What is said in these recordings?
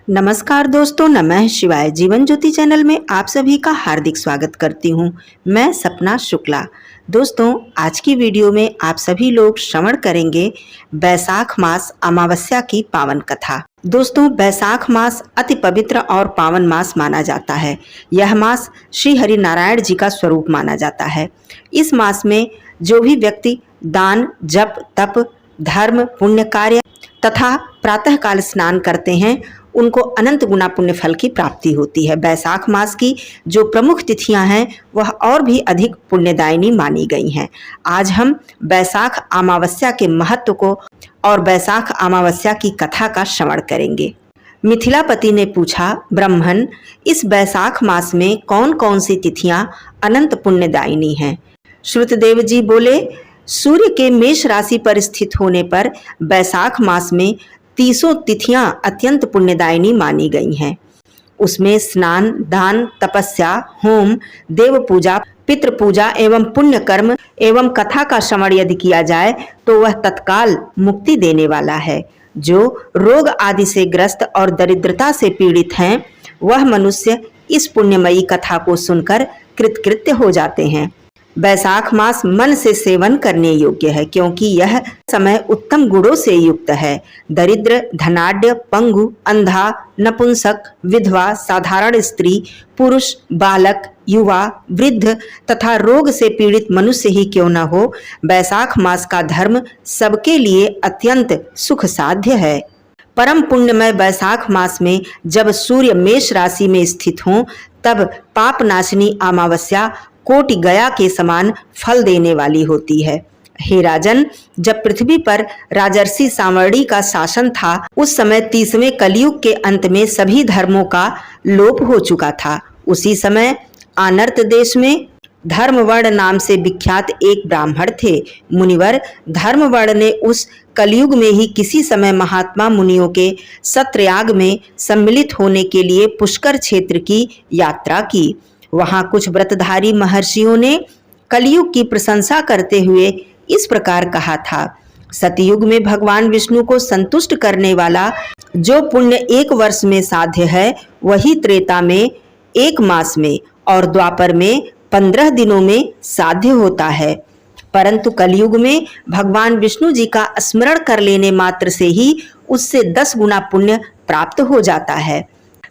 नमस्कार दोस्तों, नमः शिवाय। जीवन ज्योति चैनल में आप सभी का हार्दिक स्वागत करती हूँ। मैं सपना शुक्ला। दोस्तों, आज की वीडियो में आप सभी लोग श्रवण करेंगे बैसाख मास अमावस्या की पावन कथा। दोस्तों, बैसाख मास अति पवित्र और पावन मास माना जाता है। यह मास श्री हरि नारायण जी का स्वरूप माना जाता है। इस मास में जो भी व्यक्ति दान, जप, तप, धर्म, पुण्य कार्य तथा प्रातःकाल स्नान करते हैं उनको अनंत गुना पुण्य फल की प्राप्ति होती है। बैसाख मास की जो प्रमुख तिथियां हैं वह और भी अधिक पुण्यदायिनी मानी गई हैं। आज हम बैसाख अमावस्या के महत्व को और बैसाख अमावस्या की कथा का श्रवण करेंगे। मिथिलापति ने पूछा, ब्राह्मण, इस बैसाख मास में कौन कौन सी तिथियां अनंत पुण्यदायिनी हैं? श्रुतदेव जी बोले, सूर्य के मेष राशि पर स्थित होने पर बैसाख मास में 30 तिथियां अत्यंत पुण्यदायिनी मानी गई हैं। उसमें स्नान, दान, तपस्या, होम, देव पूजा, पितृ पूजा एवं पुण्य कर्म एवं कथा का श्रवण यदि किया जाए तो वह तत्काल मुक्ति देने वाला है। जो रोग आदि से ग्रस्त और दरिद्रता से पीड़ित हैं वह मनुष्य इस पुण्यमयी कथा को सुनकर कृतकृत्य हो जाते हैं। बैसाख मास मन से सेवन करने योग्य है क्योंकि यह समय उत्तम गुणों से युक्त है। दरिद्र, धनाढ्य, पंगु, अंधा, नपुंसक, विधवा, साधारण स्त्री, पुरुष, बालक, युवा, वृद्ध तथा रोग से पीड़ित मनुष्य ही क्यों न हो, बैसाख मास का धर्म सबके लिए अत्यंत सुख साध्य है। परम पुण्यमय बैसाख मास में जब सूर्य मेष राशि में स्थित हो तब पाप नाशिनी अमावस्या कोटि गया के समान फल देने वाली होती है। हे राजन, जब पृथ्वी पर राजर्षि सांवर्णी का शासन था उस समय 30वें कलयुग के अंत में सभी धर्मों का लोप हो चुका था। उसी समय आनर्त देश में धर्मवर्ण नाम से विख्यात एक ब्राह्मण थे। मुनिवर धर्मवर्ण ने उस कलयुग में ही किसी समय महात्मा मुनियों के सत्रयाग में सम्मिलित होने के लिए पुष्कर क्षेत्र की यात्रा की। वहां कुछ व्रतधारी महर्षियों ने कलयुग की प्रशंसा करते हुए इस प्रकार कहा था, सतयुग में भगवान विष्णु को संतुष्ट करने वाला जो पुण्य 1 वर्ष में साध्य है वही त्रेता में 1 मास में और द्वापर में 15 दिनों में साध्य होता है। परंतु कलयुग में भगवान विष्णु जी का स्मरण कर लेने मात्र से ही उससे 10 गुना पुण्य प्राप्त हो जाता है।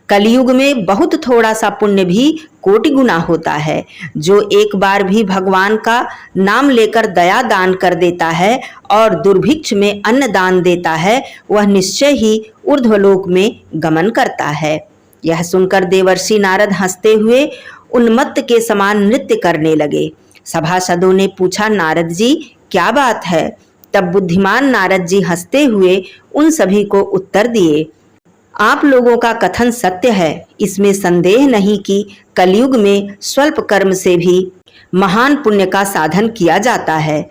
कलयुग में बहुत थोड़ा सा पुण्य भी कोटि गुना होता है। जो एक बार भी भगवान का नाम लेकर दया दान कर देता है और दुर्भिक्ष में अन्न दान देता है वह निश्चय ही ऊर्ध्वलोक में गमन करता है। यह सुनकर देवर्षि नारद हंसते हुए उन्मत्त के समान नृत्य करने लगे। सभासदों ने पूछा, नारद जी क्या बात है? तब बुद्धिमान नारद जी हंसते हुए उन सभी को उत्तर दिए, आप लोगों का कथन सत्य है। इसमें संदेह नहीं कि कलयुग में स्वल्प कर्म से भी महान पुण्य का साधन किया जाता है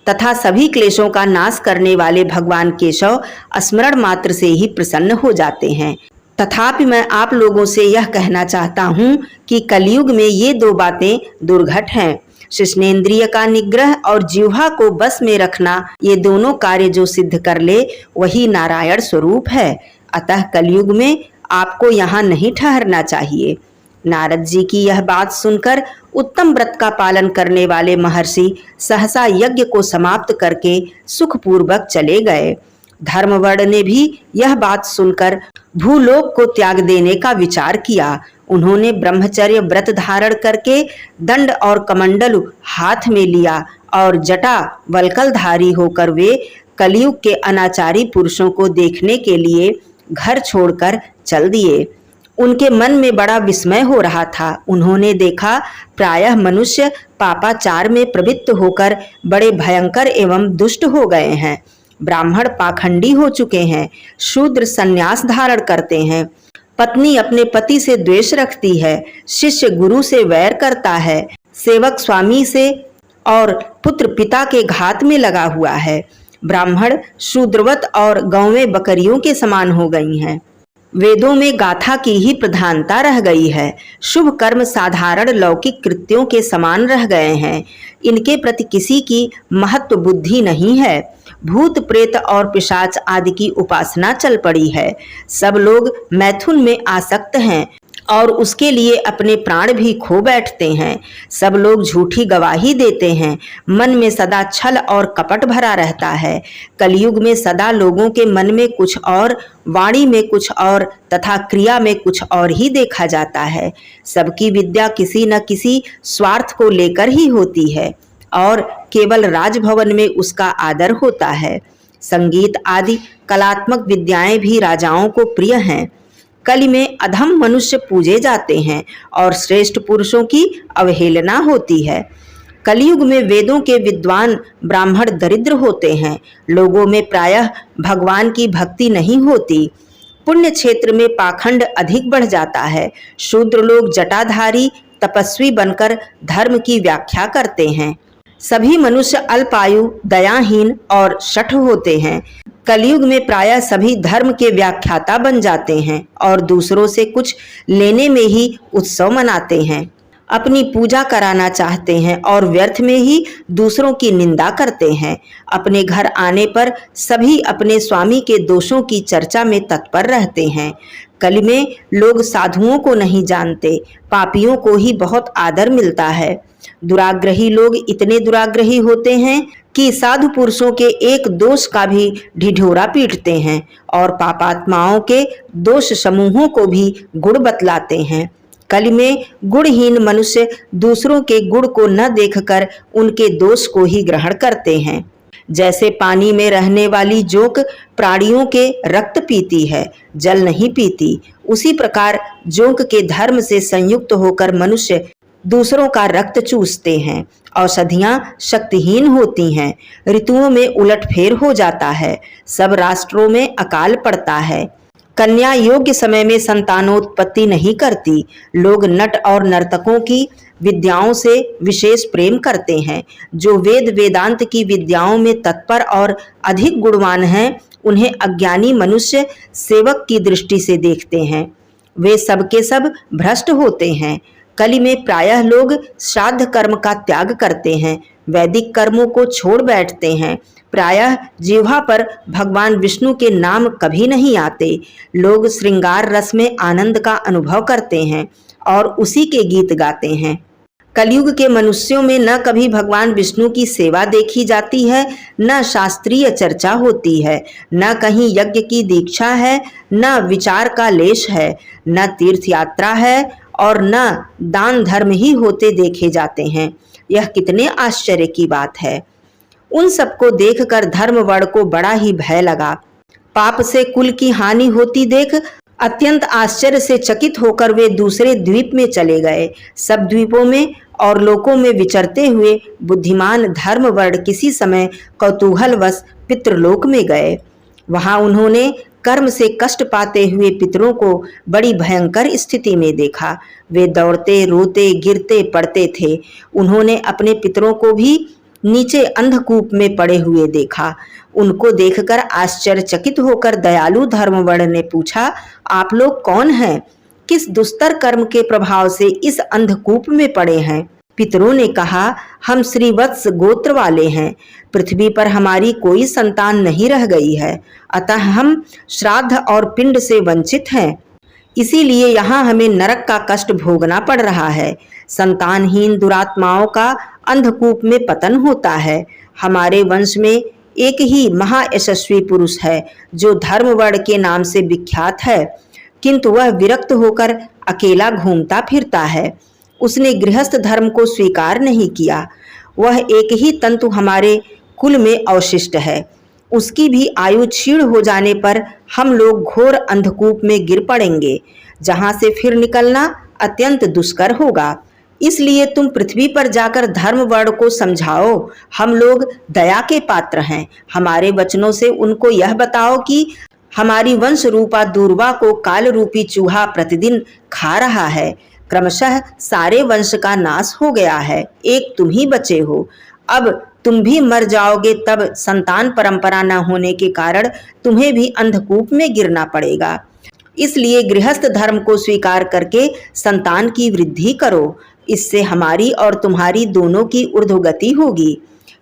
तथा सभी क्लेशों का नाश करने वाले भगवान केशव स्मरण मात्र से ही प्रसन्न हो जाते हैं। तथापि मैं आप लोगों से यह कहना चाहता हूँ कि कलयुग में ये 2 बातें दुर्घट हैं। शिश्नेन्द्रिय का निग्रह और जिह्वा को बस में रखना, ये दोनों कार्य जो सिद्ध कर ले वही नारायण स्वरूप है। अतः कलयुग में आपको यहाँ नहीं ठहरना चाहिए। नारद जी की यह बात सुनकर उत्तम व्रत का पालन करने वाले महर्षि सहसा यज्ञ को समाप्त करके सुखपूर्वक चले गए। धर्मवर्ण ने भी यह बात सुनकर भूलोक को त्याग देने का विचार किया। उन्होंने ब्रह्मचर्य व्रत धारण करके दंड और कमंडलु हाथ में लिया और जटा वल्कलधारी होकर वे कलयुग के अनाचारी पुरुषों को देखने के लिए घर छोड़कर चल दिए। उनके मन में बड़ा विस्मय हो रहा था। उन्होंने देखा प्रायः मनुष्य पापाचार में प्रवृत्त होकर बड़े भयंकर एवं दुष्ट हो गए हैं। ब्राह्मण पाखंडी हो चुके हैं, शूद्र संन्यास धारण करते हैं, पत्नी अपने पति से द्वेष रखती है, शिष्य गुरु से वैर करता है, सेवक स्वामी से और पुत्र पिता के घात में लगा हुआ है। ब्राह्मण शूद्रवत और गौवें बकरियों के समान हो गई हैं। वेदों में गाथा की ही प्रधानता रह गई है। शुभ कर्म साधारण लौकिक कृत्यों के समान रह गए हैं। इनके प्रति किसी की महत्व बुद्धि नहीं है। भूत प्रेत और पिशाच आदि की उपासना चल पड़ी है। सब लोग मैथुन में आसक्त हैं और उसके लिए अपने प्राण भी खो बैठते हैं। सब लोग झूठी गवाही देते हैं। मन में सदा छल और कपट भरा रहता है। कलयुग में सदा लोगों के मन में कुछ और, वाणी में कुछ और तथा क्रिया में कुछ और ही देखा जाता है। सबकी विद्या किसी न किसी स्वार्थ को लेकर ही होती है और केवल राजभवन में उसका आदर होता है। संगीत आदि कलात्मक विद्याएं भी राजाओं को प्रिय हैं। कलि में अधम मनुष्य पूजे जाते हैं और श्रेष्ठ पुरुषों की अवहेलना होती है। कलयुग में वेदों के विद्वान ब्राह्मण दरिद्र होते हैं। लोगों में प्रायः भगवान की भक्ति नहीं होती। पुण्य क्षेत्र में पाखंड अधिक बढ़ जाता है। शूद्र लोग जटाधारी तपस्वी बनकर धर्म की व्याख्या करते हैं। सभी मनुष्य अल्पायु, दयाहीन और शठ होते हैं। कलयुग में प्रायः सभी धर्म के व्याख्याता बन जाते हैं और दूसरों से कुछ लेने में ही उत्सव मनाते हैं। अपनी पूजा कराना चाहते हैं और व्यर्थ में ही दूसरों की निंदा करते हैं। अपने घर आने पर सभी अपने स्वामी के दोषों की चर्चा में तत्पर रहते हैं। कलि में लोग साधुओं को नहीं जानते, पापियों को ही बहुत आदर मिलता है। दुराग्रही लोग इतने दुराग्रही होते हैं कि साधु पुरुषों के एक दोष का भी ढिढोरा पीटते हैं और पापात्माओं के दोष समूहों को भी गुण बतलाते हैं। कलि में गुणहीन मनुष्य दूसरों के गुण को न देखकर उनके दोष को ही ग्रहण करते हैं। जैसे पानी में रहने वाली जोंक प्राणियों के रक्त पीती है, जल नहीं पीती, उसी प्रकार जोंक के धर्म से संयुक्त होकर मनुष्य दूसरों का रक्त चूसते हैं। औषधियां शक्तिहीन होती हैं। ऋतुओं में उलटफेर हो जाता है। सब राष्ट्रों में अकाल पड़ता है। कन्या योग्य समय में संतानोत्पत्ति नहीं करती। लोग नट और नर्तकों की विद्याओं से विशेष प्रेम करते हैं। जो वेद वेदांत की विद्याओं में तत्पर और अधिक गुणवान हैं, उन्हें अज्ञानी मनुष्य सेवक की दृष्टि से देखते हैं। वे सबके सब भ्रष्ट होते हैं। कलि में प्रायः लोग श्राद्ध कर्म का त्याग करते हैं, वैदिक कर्मों को छोड़ बैठते हैं। प्रायः जिह्वा पर भगवान विष्णु के नाम कभी नहीं आते। लोग श्रृंगार रस में आनंद का अनुभव करते हैं और उसी के गीत गाते हैं। कलयुग के मनुष्यों में न कभी भगवान विष्णु की सेवा देखी जाती है, न शास्त्रीय चर्चा होती है, न कहीं यज्ञ की दीक्षा है, न विचार का लेश है, न तीर्थ यात्रा है और न दान धर्म ही होते देखे जाते हैं। यह कितने आश्चर्य की बात है। उन सबको देखकर धर्मवर्ण को बड़ा ही भय लगा। पाप से कुल की हानि होती देख अत्यंत आश्चर्य से चकित होकर वे दूसरे द्वीप में चले गए। सब द्वीपों में और लोकों में विचरते हुए बुद्धिमान धर्मवर्ण किसी समय कौतूहलवश पितृलोक में गए। वहां उन्होंने कर्म से कष्ट पाते हुए पितरों को बड़ी भयंकर स्थिति में देखा। वे दौड़ते, रोते, गिरते पड़ते थे। उन्होंने अपने पितरों को भी नीचे अंधकूप में पड़े हुए देखा। उनको देखकर आश्चर्यचकित होकर दयालु धर्मवर्ण ने पूछा, आप लोग कौन हैं? किस दुस्तर कर्म के प्रभाव से इस अंधकूप में पड़े हैं? पितरों ने कहा, हम श्रीवत्स गोत्र वाले हैं। पृथ्वी पर हमारी कोई संतान नहीं रह गई है, अतः हम श्राद्ध और पिंड से वंचित हैं। इसीलिए यहाँ हमें नरक का कष्ट भोगना पड़ रहा है। संतानहीन दुरात्माओं का अंधकूप में पतन होता है। हमारे वंश में एक ही महायशस्वी पुरुष है जो धर्मवर्ण के नाम से विख्यात है, किंतु वह विरक्त होकर अकेला घूमता फिरता है। उसने गृहस्थ धर्म को स्वीकार नहीं किया। वह एक ही तंतु हमारे कुल में अवशिष्ट है। उसकी भी आयु क्षीण हो जाने पर हम लोग घोर अंधकूप में गिर पड़ेंगे, जहां से फिर निकलना अत्यंत दुष्कर होगा। इसलिए तुम पृथ्वी पर जाकर धर्मवर्ण को समझाओ। हम लोग दया के पात्र हैं। हमारे वचनों से उनको यह बताओ कि हमारी वंश रूपा दूर्वा को काल रूपी चूहा प्रतिदिन खा रहा है। क्रमशः सारे वंश का नाश हो गया है, एक तुम ही बचे हो। अब तुम भी मर जाओगे, तब संतान परंपरा न होने के कारण तुम्हें भी अंधकूप में गिरना पड़ेगा। इसलिए गृहस्थ धर्म को स्वीकार करके संतान की वृद्धि करो। इससे हमारी और तुम्हारी दोनों की ऊर्ध्वगति होगी।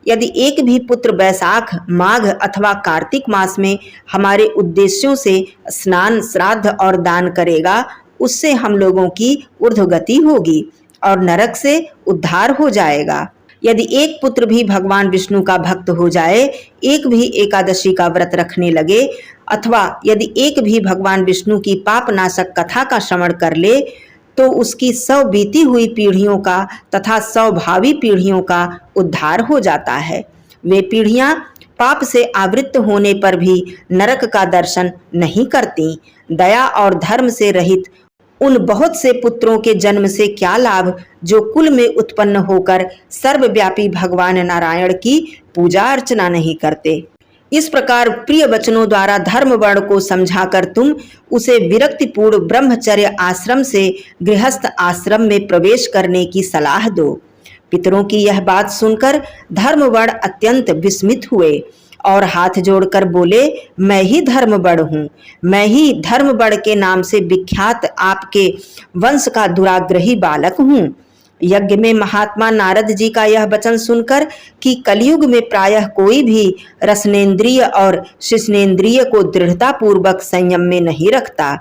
यदि एक भी पुत्र बैसाख, माघ अथवा कार्तिक मास में हमारे उद्देश्यों से स्नान, श्राद्ध और दान करेगा, उससे हम लोगों की ऊर्ध्वगति होगी और नरक से उद्धार हो जाएगा। यदि एक पुत्र भी भगवान विष्णु का भक्त हो जाए, एक भी एकादशी का व्रत रखने लगे, अथवा यदि एक भी भगवान विष्णु की पापनाशक कथा का श्रवण कर ले, तो उसकी 100 बीती हुई पीढ़ियों का तथा 100 भावी पीढ़ियों का उद्धार हो जाता है। वे पीढ़ियां पाप से आवृत्त होने पर भी नरक का दर्शन नहीं करती। दया और धर्म से रहित उन बहुत से पुत्रों के जन्म से क्या लाभ, जो कुल में उत्पन्न होकर सर्वव्यापी भगवान नारायण की पूजा अर्चना नहीं करते। इस प्रकार प्रिय वचनों द्वारा धर्म वर्ण को समझाकर तुम उसे विरक्तिपूर्ण ब्रह्मचर्य आश्रम से गृहस्थ आश्रम में प्रवेश करने की सलाह दो। पितरों की यह बात सुनकर धर्मवर्ण अत्यंत विस्मित हुए और हाथ जोड़कर बोले, मैं ही धर्मवर्ण हूँ, मैं ही धर्मवर्ण के नाम से विख्यात आपके वंश का दुराग्रही बालक हूँ। यज्ञ में महात्मा नारद जी का यह वचन सुनकर कि कलयुग में प्रायः कोई भी रसनेन्द्रिय और शिश्नेन्द्रिय को दृढ़ता पूर्वक संयम में नहीं रखता,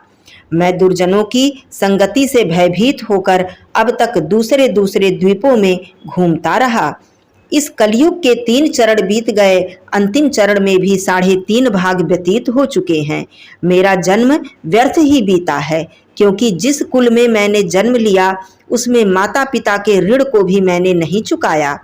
मैं दुर्जनों की संगति से भयभीत होकर अब तक दूसरे दूसरे द्वीपों में घूमता रहा। इस कलयुग के 3 चरण बीत गए, अंतिम चरण में भी 3.5 भाग व्यतीत हो चुके हैं। मेरा जन्म व्यर्थ ही बीता है, क्योंकि जिस कुल में मैंने जन्म लिया उसमें माता पिता के ऋण को भी मैंने नहीं चुकाया।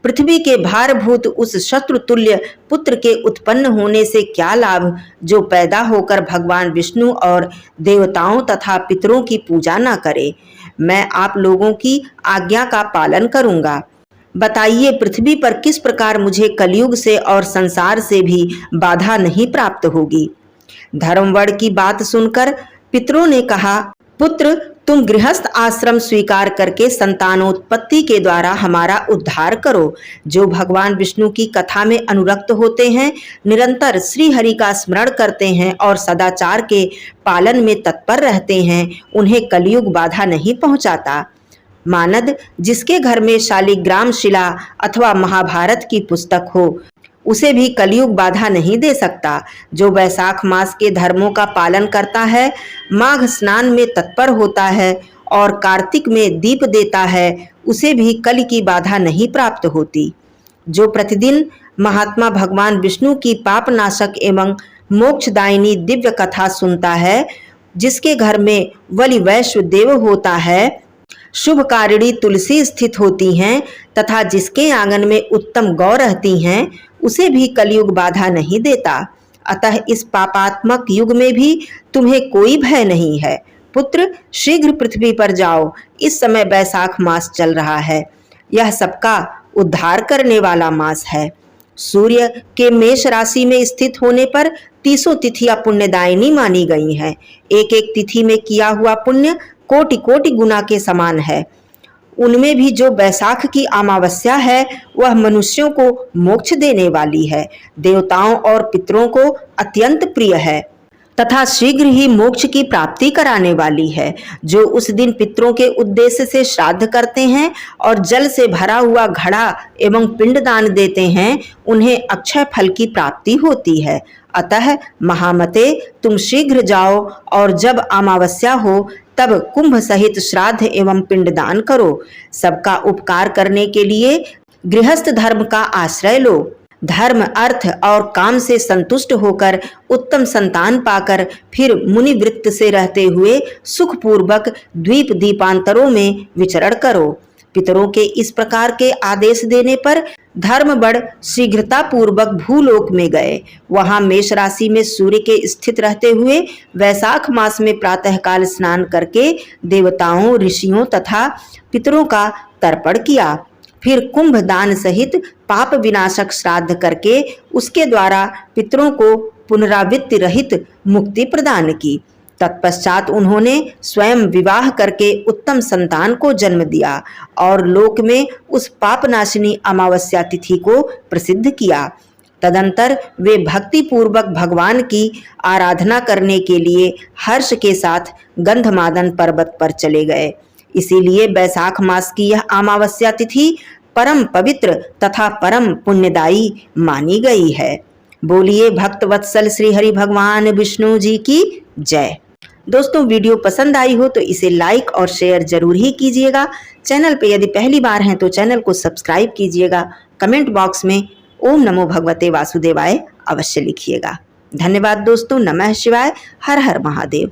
पृथ्वी के भारभूत उस शत्रु तुल्य पुत्र के उत्पन्न होने से क्या लाभ, जो पैदा होकर भगवान विष्णु और देवताओं तथा पितरों की पूजा न करे। मैं आप लोगों की आज्ञा का पालन करूंगा। बताइए, पृथ्वी पर किस प्रकार मुझे कलयुग से और संसार से भी बाधा नहीं प्राप्त होगी। धर्मवर्ण की बात सुनकर पितरों ने कहा, पुत्र, तुम गृहस्थ आश्रम स्वीकार करके संतानोत्पत्ति के द्वारा हमारा उद्धार करो। जो भगवान विष्णु की कथा में अनुरक्त होते हैं, निरंतर श्री हरि का स्मरण करते हैं और सदाचार के पालन में तत्पर रहते हैं, उन्हें कलयुग बाधा नहीं पहुंचाता। मानद, जिसके घर में शालिग्राम शिला अथवा महाभारत की पुस्तक हो, उसे भी कलयुग बाधा नहीं दे सकता। जो वैशाख मास के धर्मों का पालन करता है, माघ स्नान में तत्पर होता है और कार्तिक में दीप देता है, उसे भी कल की बाधा नहीं प्राप्त होती। जो प्रतिदिन महात्मा भगवान विष्णु की पापनाशक एवं मोक्षदायिनी दिव्य कथा सुनता है, जिसके घर में वलि वैश्व देव होता है, शुभकारिणी तुलसी स्थित होती हैं तथा जिसके आंगन में उत्तम गौ रहती हैं, उसे भी कलयुग बाधा नहीं देता। अतः इस पापात्मक युग में भी तुम्हें कोई भय नहीं है। पुत्र, शीघ्र पृथ्वी पर जाओ। इस समय वैशाख मास चल रहा है। यह सबका उद्धार करने वाला मास है। सूर्य के मेष राशि में स्थित होने पर 30 तिथियां पुण्यदायिनी मानी गई हैं। एक एक तिथि में किया हुआ पुण्य कोटि कोटि गुना के समान है। उनमें भी जो वैशाख की अमावस्या है, वह मनुष्यों को मोक्ष देने वाली है, देवताओं और पितरों को अत्यंत प्रिय है तथा शीघ्र ही मोक्ष की प्राप्ति कराने वाली है। जो उस दिन पितरों के उद्देश्य से श्राद्ध करते हैं और जल से भरा हुआ घड़ा एवं पिंडदान देते हैं, उन्हें अक्षय फल की प्राप्ति होती है। अतः महामते, तुम शीघ्र जाओ और जब अमावस्या हो तब कुंभ सहित श्राद्ध एवं पिंडदान करो। सबका उपकार करने के लिए गृहस्थ धर्म का आश्रय लो। धर्म, अर्थ और काम से संतुष्ट होकर उत्तम संतान पाकर फिर मुनि वृत्त से रहते हुए सुखपूर्वक द्वीप दीपांतरों में विचरण करो। पितरों के इस प्रकार के आदेश देने पर धर्मवर्ण शीघ्रता पूर्वक भूलोक में गए। वहां मेष राशि में सूर्य के स्थित रहते हुए वैशाख मास में प्रातःकाल स्नान करके देवताओं, ऋषियों तथा पितरों का तर्पण किया। फिर कुंभ दान सहित पाप विनाशक श्राद्ध करके उसके द्वारा पितरों को पुनरावृत्ति रहित मुक्ति प्रदान की। तत्पश्चात उन्होंने स्वयं विवाह करके उत्तम संतान को जन्म दिया और लोक में उस पापनाशिनी अमावस्या तिथि को प्रसिद्ध किया। तदंतर वे भक्ति पूर्वक भगवान की आराधना करने के लिए हर्ष के साथ गंधमादन पर्वत पर चले गए। इसीलिए वैशाख मास की यह अमावस्या तिथि परम पवित्र तथा परम पुण्यदायी मानी गई है। बोलिए भक्त वत्सल श्री हरि भगवान विष्णु जी की जय। दोस्तों वीडियो पसंद आई हो तो इसे लाइक और शेयर जरूर ही कीजिएगा। चैनल पे यदि पहली बार हैं तो चैनल को सब्सक्राइब कीजिएगा। कमेंट बॉक्स में ओम नमो भगवते वासुदेवाय अवश्य लिखिएगा। धन्यवाद दोस्तों। नमः शिवाय। हर हर महादेव।